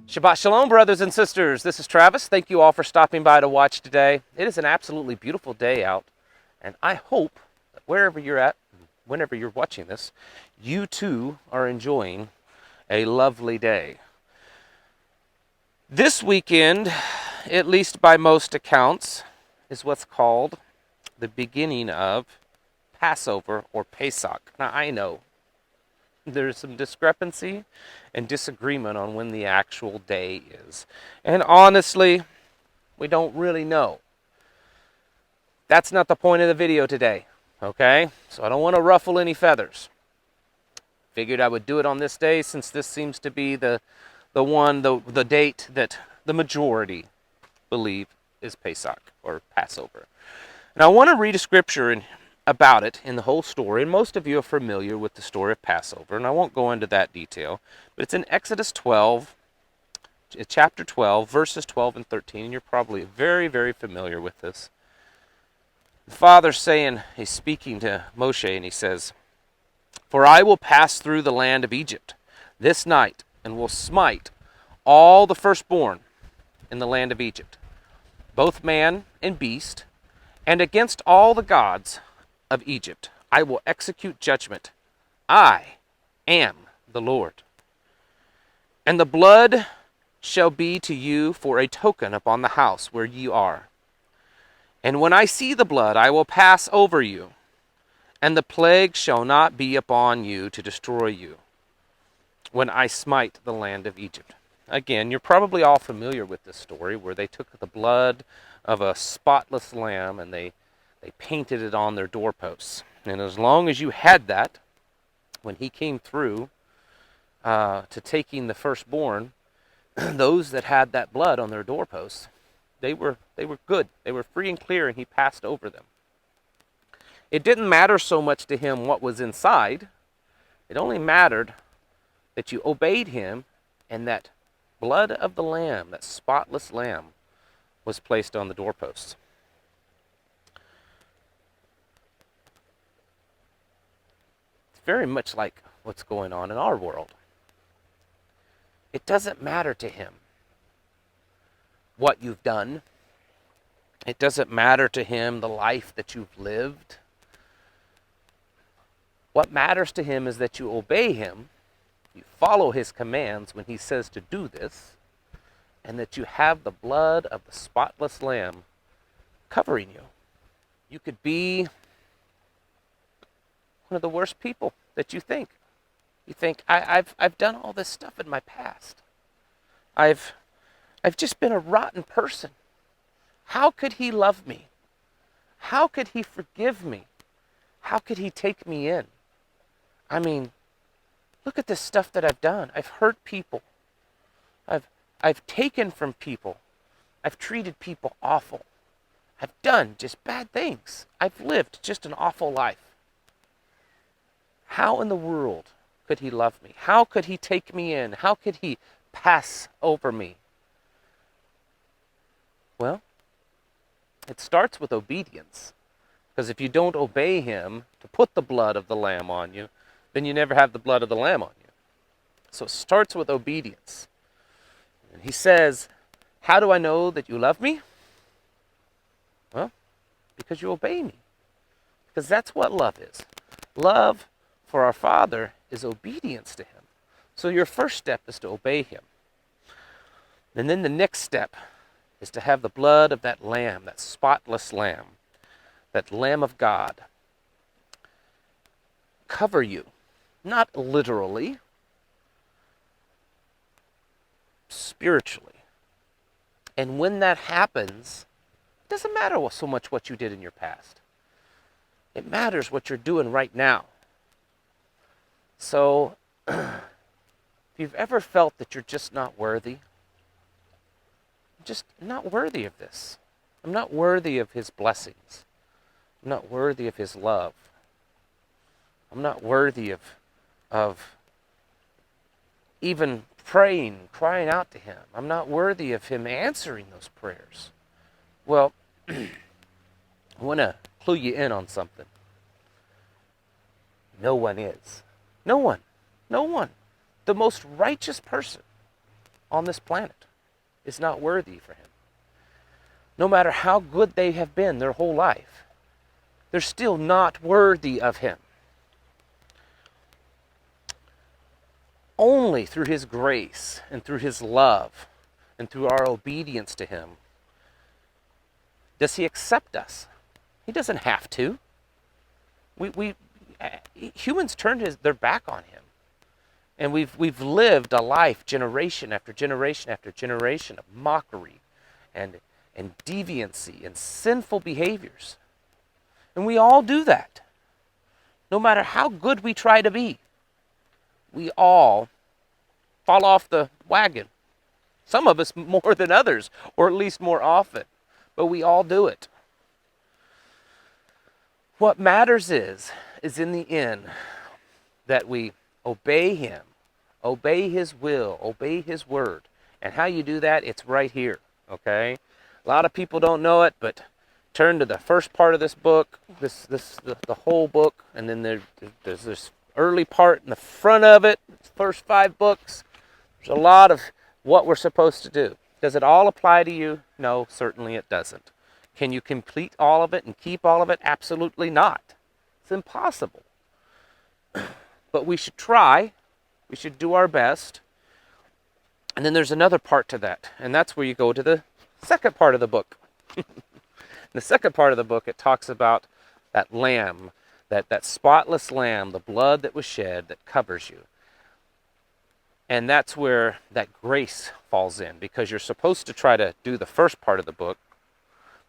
Shabbat Shalom, brothers and sisters. This is Travis. Thank you all for stopping by to watch today. It is an absolutely beautiful day out, and I hope that wherever you're at, whenever you're watching this, you too are enjoying a lovely day. This weekend, at least by most accounts, is what's called the beginning of Passover or Pesach. Now, I know there's some discrepancy and disagreement on when the actual day is. And honestly, we don't really know. That's not the point of the video today, okay? So I don't want to ruffle any feathers. Figured I would do it on this day since this seems to be the date that the majority believe is Pesach or Passover. And I want to read a scripture about it in the whole story, and most of you are familiar with the story of Passover, and I won't go into that detail, but it's in Exodus 12, chapter 12, verses 12 and 13, and you're probably very, very familiar with this. The Father's saying, he's speaking to Moshe, and he says, "For I will pass through the land of Egypt this night, and will smite all the firstborn in the land of Egypt, both man and beast, and against all the gods of Egypt I will execute judgment. I am the Lord. And the blood shall be to you for a token upon the house where ye are. And when I see the blood, I will pass over you, and the plague shall not be upon you to destroy you, when I smite the land of Egypt." Again, you're probably all familiar with this story where they took the blood of a spotless lamb and they painted it on their doorposts. And as long as you had that, when he came through to taking the firstborn, those that had that blood on their doorposts, they were good. They were free and clear, and he passed over them. It didn't matter so much to him what was inside. It only mattered that you obeyed him, and that blood of the lamb, that spotless lamb, was placed on the doorposts. It's very much like what's going on in our world. It doesn't matter to him what you've done. It doesn't matter to him the life that you've lived. What matters to him is that you obey him, you follow his commands when he says to do this, and that you have the blood of the spotless lamb covering you. You could be one of the worst people that you think. You think, I've done all this stuff in my past. I've just been a rotten person. How could he love me? How could he forgive me? How could he take me in? I mean, look at this stuff that I've done. I've hurt people. I've taken from people. I've treated people awful. I've done just bad things. I've lived just an awful life. How in the world could he love me? How could he take me in? How could he pass over me? Well, it starts with obedience. Because if you don't obey him to put the blood of the lamb on you, then you never have the blood of the lamb on you. So it starts with obedience. And he says, how do I know that you love me? Well, because you obey me. Because that's what love is. Love for our Father is obedience to him. So your first step is to obey him. And then the next step is to have the blood of that lamb, that spotless lamb, that Lamb of God, cover you. Not literally, spiritually. And when that happens, it doesn't matter so much what you did in your past. It matters what you're doing right now. So, if you've ever felt that you're just not worthy, I'm just not worthy of this. I'm not worthy of his blessings. I'm not worthy of his love. I'm not worthy of even praying, crying out to him. I'm not worthy of him answering those prayers. Well, I want to clue you in on something. No one is. No one. No one. The most righteous person on this planet is not worthy for him. No matter how good they have been their whole life, they're still not worthy of him. Only through his grace and through his love and through our obedience to him does he accept us. He doesn't have to. Humans turned their back on him. And we've lived a life generation after generation after generation of mockery and deviancy and sinful behaviors. And we all do that. No matter how good we try to be, we all fall off the wagon. Some of us more than others, or at least more often. But we all do it. What matters is in the end that we obey him, obey his will, obey his word. And how you do that, it's right here, okay? A lot of people don't know it, but turn to the first part of this book, the whole book, and then there's this early part in the front of it, first 5 books. There's a lot of what we're supposed to do. Does it all apply to you? No, certainly it doesn't. Can you complete all of it and keep all of it? Absolutely not. It's impossible. But we should try. We should do our best. And then there's another part to that, and that's where you go to the second part of the book. In the second part of the book, it talks about that lamb, that spotless lamb, the blood that was shed that covers you. And that's where that grace falls in, because you're supposed to try to do the first part of the book,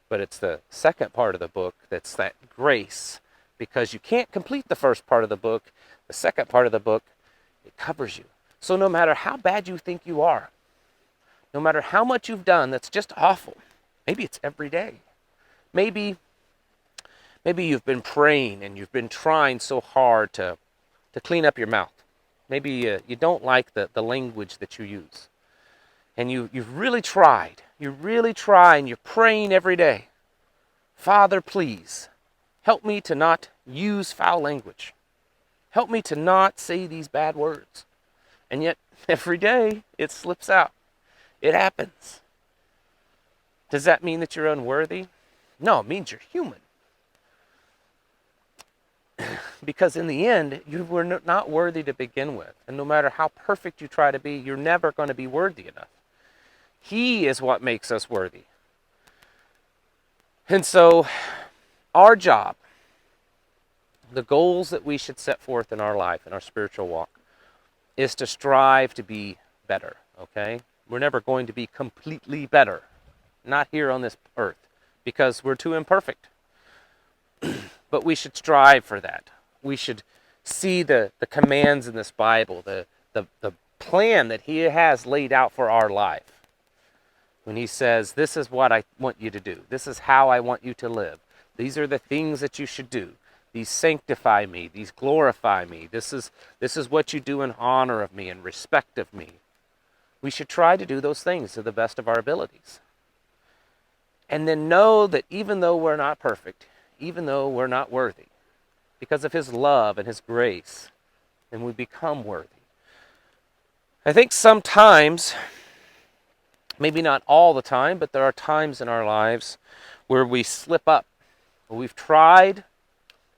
but it's the second part of the book that's that grace, because you can't complete the first part of the book. The second part of the book, it covers you. So no matter how bad you think you are, no matter how much you've done that's just awful, maybe it's every day. Maybe you've been praying and you've been trying so hard to clean up your mouth. Maybe you don't like the language that you use. And you've really tried. You really try, and you're praying every day. Father, please, help me to not use foul language. Help me to not say these bad words. And yet, every day, it slips out. It happens. Does that mean that you're unworthy? No, it means you're human. Because in the end, you were not worthy to begin with. And no matter how perfect you try to be, you're never going to be worthy enough. He is what makes us worthy. And so, our job, the goals that we should set forth in our life, in our spiritual walk, is to strive to be better, okay? We're never going to be completely better. Not here on this earth, because we're too imperfect. But we should strive for that. We should see the commands in this Bible, the plan that he has laid out for our life. When he says, this is what I want you to do. This is how I want you to live. These are the things that you should do. These sanctify me. These glorify me. This is what you do in honor of me and respect of me. We should try to do those things to the best of our abilities. And then know that even though we're not perfect, even though we're not worthy, because of his love and his grace, then we become worthy. I think sometimes, maybe not all the time, but there are times in our lives where we slip up. We've tried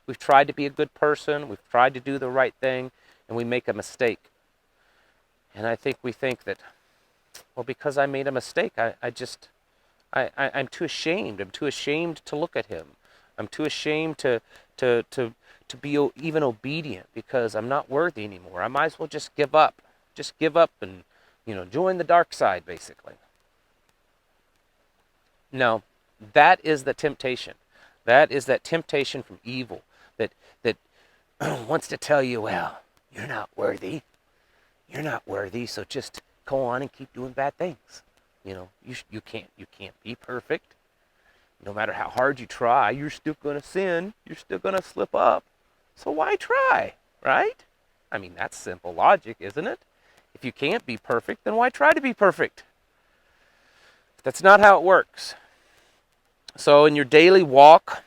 to be a good person, we've tried to do the right thing, and we make a mistake. And I think we think that, well, because I made a mistake, I'm too ashamed. I'm too ashamed to look at him. I'm too ashamed to be even obedient because I'm not worthy anymore. I might as well just give up. Just give up and, join the dark side, basically. No, that is the temptation. That is that temptation from evil that wants to tell you, well, you're not worthy. You're not worthy, so just go on and keep doing bad things. You can't be perfect. No matter how hard you try, you're still going to sin. You're still going to slip up. So why try, right? I mean, that's simple logic, isn't it? If you can't be perfect, then why try to be perfect? That's not how it works. So in your daily walk,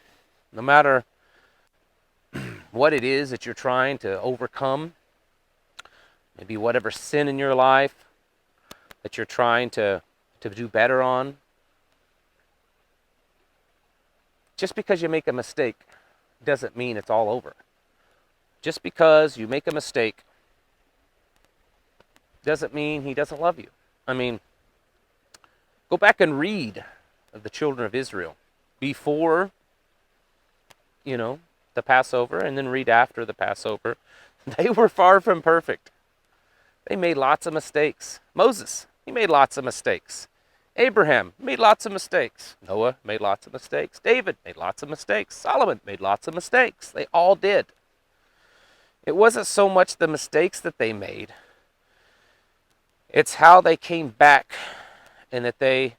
no matter what it is that you're trying to overcome, maybe whatever sin in your life, that you're trying to do better on. Just because you make a mistake doesn't mean it's all over. Just because you make a mistake doesn't mean he doesn't love you. I mean, go back and read of the children of Israel before, the Passover, and then read after the Passover. They were far from perfect. They made lots of mistakes. Moses, he made lots of mistakes. Abraham made lots of mistakes. Noah made lots of mistakes. David made lots of mistakes. Solomon made lots of mistakes. They all did. It wasn't so much the mistakes that they made. It's how they came back and that they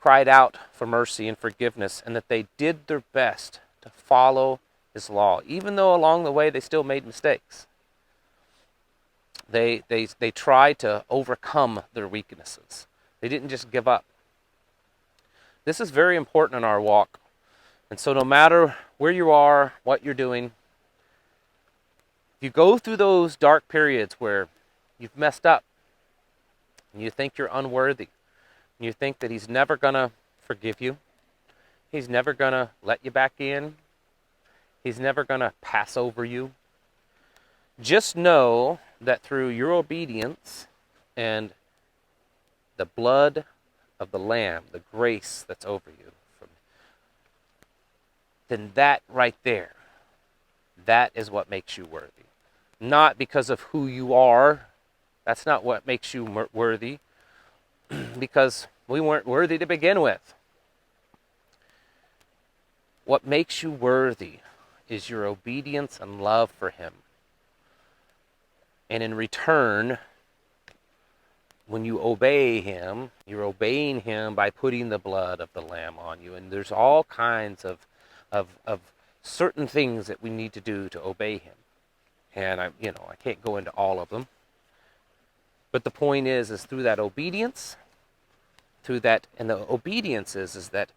cried out for mercy and forgiveness and that they did their best to follow his law, even though along the way they still made mistakes. They tried to overcome their weaknesses. They didn't just give up. This is very important in our walk. And so no matter where you are, what you're doing, if you go through those dark periods where you've messed up and you think you're unworthy, and you think that he's never going to forgive you, he's never going to let you back in, he's never going to pass over you, just know that through your obedience and the blood of the Lamb, the grace that's over you, then that right there, that is what makes you worthy. Not because of who you are. That's not what makes you worthy, because we weren't worthy to begin with. What makes you worthy is your obedience and love for him. And in return, when you obey him, you're obeying him by putting the blood of the Lamb on you. And there's all kinds of certain things that we need to do to obey him. And I can't go into all of them. But the point is through that obedience, through that, and the obedience is that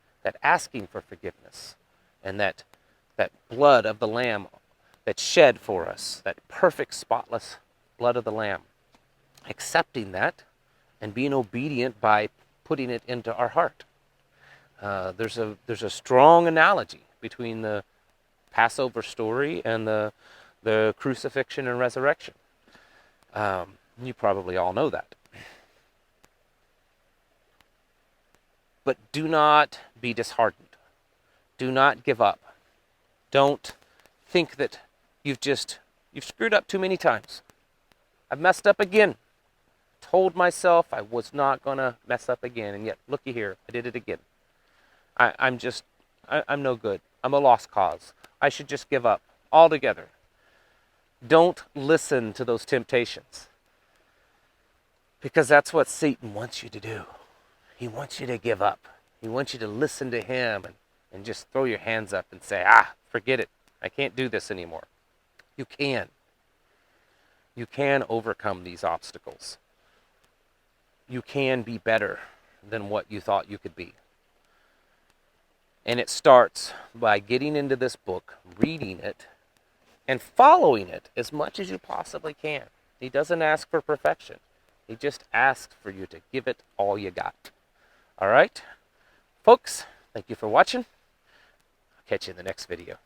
asking for forgiveness, and that blood of the Lamb that's shed for us, that perfect, spotless blood of the Lamb, accepting that and being obedient by putting it into our heart. There's a strong analogy between the Passover story and the crucifixion and resurrection. You probably all know that. But do not be disheartened. Do not give up. Don't think that you've screwed up too many times. I've messed up again. Told myself I was not going to mess up again, and yet, looky here, I did it again. I'm no good. I'm a lost cause. I should just give up altogether. Don't listen to those temptations, because that's what Satan wants you to do. He wants you to give up. He wants you to listen to him and just throw your hands up and say, forget it. I can't do this anymore. You can. You can overcome these obstacles. You can be better than what you thought you could be. And it starts by getting into this book, reading it, and following it as much as you possibly can. He doesn't ask for perfection. He just asks for you to give it all you got. All right? Folks, thank you for watching. I'll catch you in the next video.